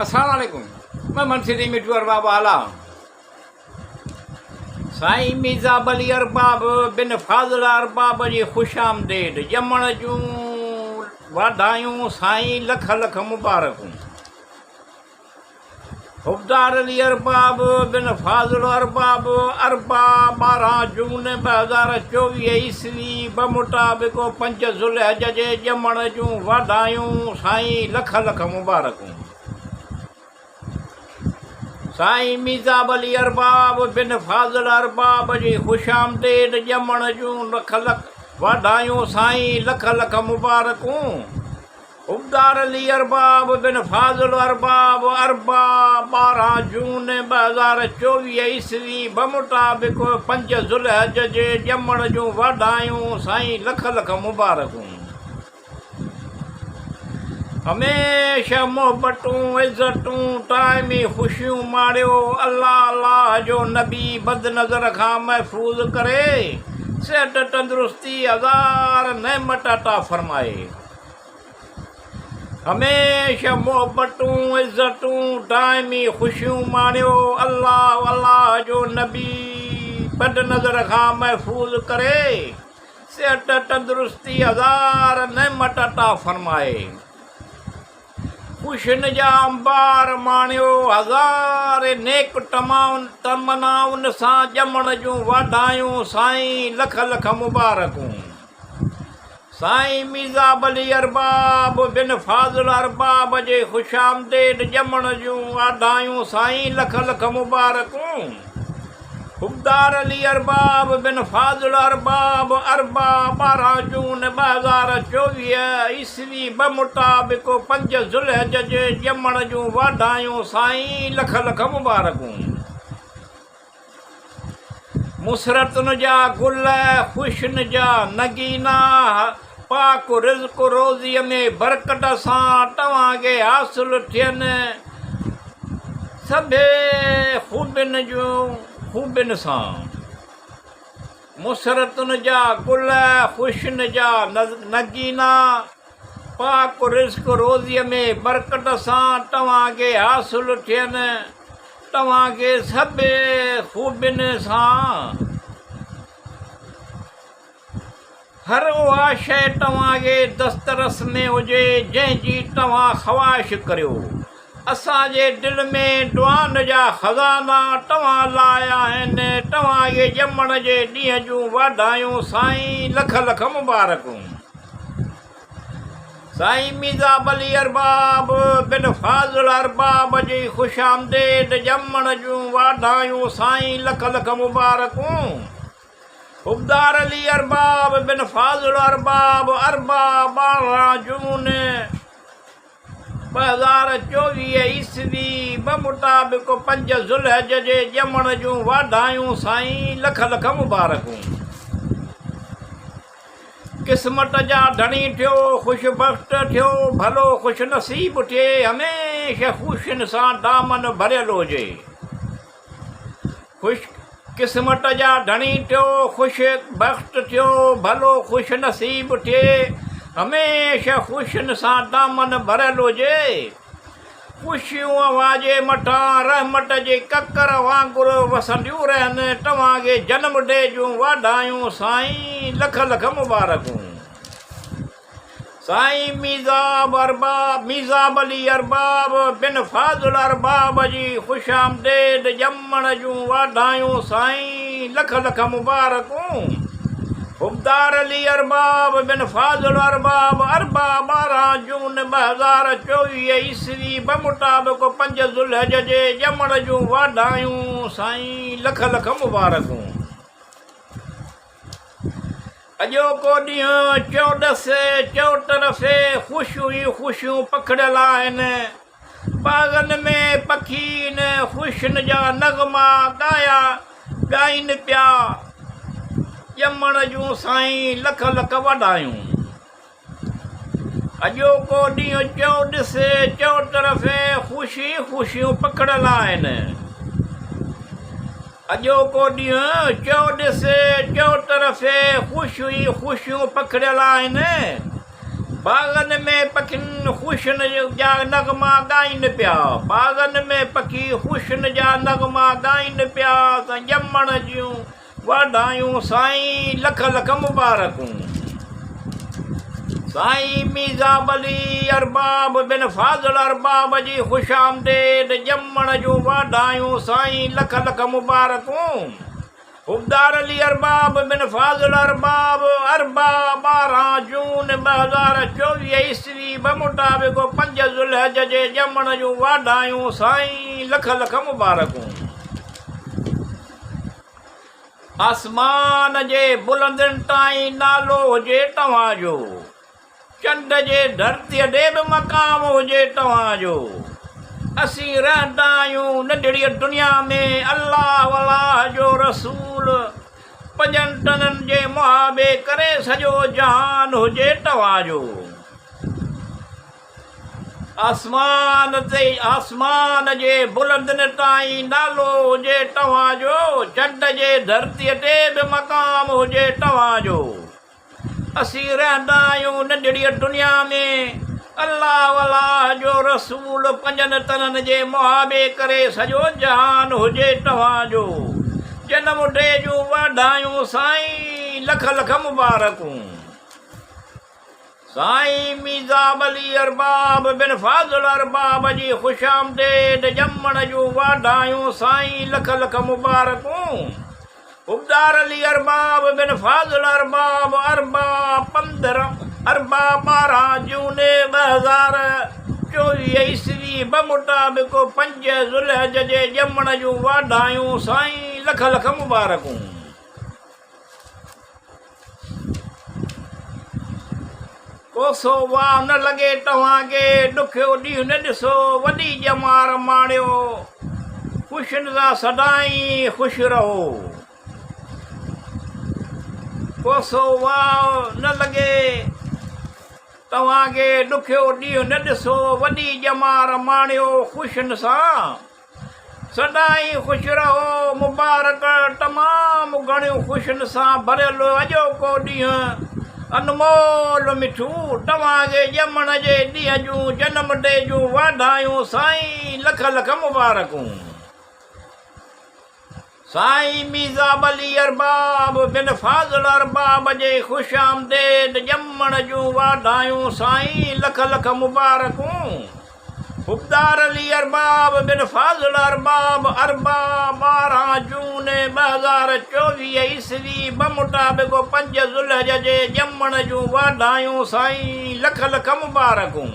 अस्सलामुअलैकुम। मैं मनसिरी मिठू अरबाब आला साईं मीज़ा अली अरबाब बिन फाज़िल अरबाब जी ख़ुश आमदेद ॼमण जूं वाधायूं साईं लख लख मुबारकूं। हुफ़दार अली अरबाब बिन फाज़िल अरबाब अरबा 12 जून 2024 ईस्वी बमुताबिक़ 5 ज़ुल्हज जे ॼमण जूं वाधायूं साईं लख लख मुबारकूं। साईं मीज़ा अली अरबाब बिन फाज़िल अरबाब जी ख़ुश आमदेद ॼमण जूं लख लख वाधायूं साईं लख लख मुबारकूं। हुफ़दार अली अरबाब बिन फाज़िल अरबाब अरबा 12 जून 2024 ईस्वी बमुताबिक़ 5 ज़ुल्हज जे ॼमण जूं वाधायूं साईं लख लख मुबारकूं। हमेशा मोहबतूं इज़तूं टाइमी ख़ुशियूं माणियो अल्लाह अल्लाह जो नबी बद नज़र खां महफ़ूज़ करे सिहत तंदुरुस्ती हज़ार नेमत अता फ़रमाए। हमेशा मोहबतूं इज़तूं टाइमी ख़ुशियूं माणियो अल्लाह अल्लाह जो नबी बद नज़र खां महफ़ूज़ करे सिहत तंदुरुस्ती हज़ार नेमत अता फ़रमाए। ख़ुशियुनि जा अंबार माणियो हज़ार नेक तमनाउनि सां ॼमण जूं वाधायूं साईं लख लख मुबारकूं। साईं मीज़ा अली अरबाब बिन फाज़िल अरबाब जे ख़ुश आमदेद ॼमण जूं वाधायूं साईं लख लख मुबारकूं। हुफ़दार अली अरबाब बिन फाज़िल अरबाब अरबा 12 जून 2024 ईस्वी बमुताबिक़ 5 ज़ुल्हज जे ॼमण जूं वाधायूं साईं लख लख मुबारकूं। मुसरतुनि जा गुल ख़ुशियुनि जा नगीना पाक रिज़्क़ रोज़ीअ में बरकत सां तव्हांखे हासिल थियनि सभे ख़ूबियुनि सां। मुसरतुनि जा गुल ख़ुशियुनि जा नगीना पाक रिज़्क़ रोज़ीअ में बरकत सां तव्हांखे हासिल थियनि तव्हांखे सभे ख़ूबियुनि सां। हर उहा शइ तव्हांखे दस्तरस में हुजे जंहिंजी तव्हां ख़्वाहिश करियो। असांजे दिलि में दुआनि जा ख़ज़ाना तव्हां लाइ आहिनि तव्हांखे ॼमण जे ॾींहं जूं वाधायूं साईं लख लख मुबारकूं। साईं मीज़ा अली अरबाब बिन फाज़िल अरबाब जी ख़ुश आमदेद ॼमण जूं वाधायूं साईं लख लख मुबारकूं। हुफ़दार अली अरबाब बिन फाज़िल अरबाब अरबा 12 जून 2024 ईस्वी बमुताबिक़ 5 ज़ुल्हज जे ॼमण जूं वाधायूं साईं लख लख मुबारकूं। क़िस्मत जा धणी थियो ख़ुशबख़्त थियो भलो ख़ुश नसीब थिए हमेशा ख़ुशियुनि सां दामन भरियल हुजे। क़िस्मत जा धणी थियो ख़ुशबख़्त थियो भलो ख़ुश नसीब थिए हमेशा ख़ुशियुनि सां दामन भरियल हुजे। ख़ुशियूं अवाजे मथां रहमत जे ककर वांगुरु वसंदियूं रहनि तव्हांखे जनम ॾे जूं वाधायूं साईं लख लख मुबारकूं। साईं मीज़ा अली अरबाब बिन फाज़िल अरबाब जी ख़ुश आमदेद ॼमण जूं वाधायूं साईं लख लख मुबारकूं। हुफ़दार अली अरबाब बिन फाज़िल अरबाब अरबा 12 जून 2024 ईस्वी बमुताबिक़ 5 ज़ुल्हज जे ॼमण जूं वाधायूं साईं लख लख मुबारकूं। अॼोको ॾींहुं 14 चौतरफ़े ख़ुशियूं ई ख़ुशियूं पखिड़ियल आहिनि बाग़नि में पखीन ख़ुशियुनि जा नग़मा ॻाइनि पिया ॼमण जूं साईं लख लख वाधायूं। अॼोको ॾींहुं 14 चौतरफ़े ख़ुशी ख़ुशियूं पखिड़ियल आहिनि। अॼोको ॾींहुं 14 चौतरफ़े ख़ुशियूं ई ख़ुशियूं पखिड़ियल आहिनि बाग़नि में पखियुनि ख़ुशियुनि जा नगमा ॻाइनि पिया, बाग़नि में पखी ख़ुशियुनि जा नगमा ॻाइनि पिया, त ॼमण जूं वाधायूं साईं लख लख मुबारकूं। साईं मीज़ा अली अरबाब बिन फाज़िल अरबाब जी ख़ुशि आमदेद, ॼमण जूं वाधायूं साईं लख लख मुबारकूं। हुबदार अली अरबाब बिन फाज़िल अरबाब अरबाब 12 जून 2024 ईस्वी बमुताबिक़ 5 ज़ुल्हज जे ॼमण जूं वाधायूं साईं लख लख मुबारकूं। आसमान जे बुलंदनि ताईं नालो हुजे तव्हांजो, चंड जे धरतीअ ॾे बि मक़ाम हुजे तव्हांजो। असीं रहंदा आहियूं नंढड़ी दुनिया में, अल्लाह अल्लाह जो रसूल पंजनि टननि जे मुहाबे करे सॼो जहान हुजे तव्हांजो। आसमान जे बुलंदनि ताईं नालो हुजे तव्हांजो, चंड जे धरतीअ ते बि मक़ाम हुजे तव्हांजो। असीं रहंदा आहियूं नंढड़ी दुनिया में, अल्लाह अल्लाह जो रसूल पंजनि टननि जे मुहाबे करे सॼो जहान हुजे तव्हांजो। जनम डे जूं वाधायूं साईं लख लख मुबारकूं। साईं मीज़ा अली अरबाब बिन फाज़िल अरबाब जी ख़ुशि आमदेद, ॼमण जूं वाधायूं साईं लख लख मुबारकूं। हुबदार अली अरबाब बिन फाज़िल अरबाब अरबाब 12 जून 2024 ईस्वी बमुताबिक़ 5 ज़ुल्हज जे ॼमण जूं वाधायूं साईं लख लख मुबारकूं। कोसो वाह न लॻे तव्हांखे, ॾुखियो ॾींहुं न ॾिसो, वॾी ॼमार माणियो, ख़ुशियुनि सां सदाईं ख़ुशि रहो। कोसो वाह न लॻे तव्हांखे, ॾुखियो ॾींहुं न ॾिसो, वॾी ॼमार माणियो, ख़ुशियुनि सां सदाईं ख़ुशि रहो। मुबारक तमामु घणियूं ख़ुशियुनि सां भरियल अॼोको ॾींहुं, अनमोल मिठू तव्हांखे ॼमण जे ॾींहं जूं जनम डे जूं वाधायूं साईं लख लख मुबारकूं। साईं मीज़ा अली अरबाब बिन फाज़िल अरबाब जे ख़ुशि आमदेद, ॼमण जूं वाधायूं साईं लख लख मुबारकूं। हुबदार अली अरबाब बिन फाज़िल अरबाब अरबाब 12 जून 2024 ईस्वी बमुताबिक़ 5 ज़ुल्हज जे ॼमण जूं वाधायूं साईं लख लख मुबारकूं।